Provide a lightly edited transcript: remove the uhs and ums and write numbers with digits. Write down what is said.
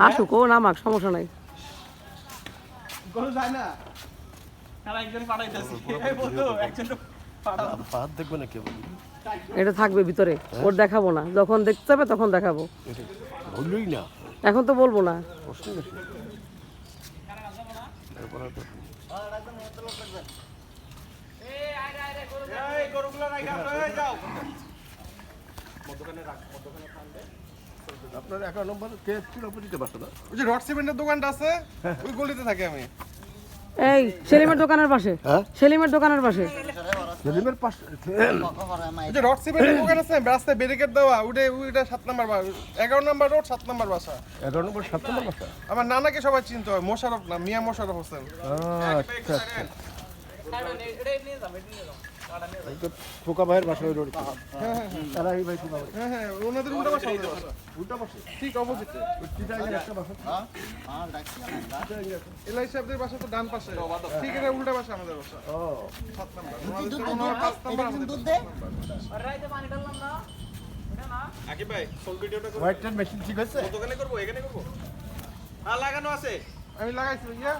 আসুক, ও নামাক, সমস্যা নাই। গরু যায় না, তারা একজন পাঠাইতেছে, এই বন্ধু একজন পাঠাও। পাহাড় দেখবে না কেবল, এটা থাকবে ভিতরে, ওর দেখাবো না, যখন দেখতে হবে তখন দেখাবো, বললই না এখন তো বলবো না। প্রশ্ন বেশি। এই গরুগুলো রাখা হয়ে যাও। মধ্যখানে রাখ, মধ্যখানে টানবে। আপনার 11 নম্বর কে চুরাপুরিতে বাসা না? ওই যে রড সিমেন্টের দোকানটা আছে, ওই গলিতে থাকি আমি। এই সেলিমের দোকানের পাশে, হ্যাঁ সেলিমের দোকানের পাশে। সেলিমের পাশে ওই যে রড সিমেন্টের দোকান আছে, রাস্তায় ব্যারিকেড দেওয়া, ওইটা 7 নাম্বার 11 নাম্বার রোড 7 নাম্বার বাসা। 11 নম্বর 7 নম্বর বাসা। আমার নানাকে সবাই চিনতে হয়, মোশাররফ না, মিয়া মোশাররফ হোসেন। আচ্ছা আচ্ছা, এই তো খোকা ভাইয়ের বাসা ওই রোড। তারা এই ভাই খোকা ভাই হ্যাঁ হ্যাঁ, ওনাদের উল্টা বাসা, আমাদের বাসা উল্টা পাশে ঠিক অপোজিটে। চিটাগাংয়ের একটা বাসা। এলআই সাহেবদের বাসা তো ডান পাশে, ঠিক এটা উল্টা বাসা আমাদের বাসা। ও 7 নাম্বার, ওনার 5 নাম্বার আমাদের বাসা। আকিব ভাই, ফুল ভিডিওটা করব। হোয়াইট মেশিন ঠিক আছে? দোকানে করব, এখানে করব? হ্যাঁ লাগানো আছে, আমি লাগাইছি ভাইয়া।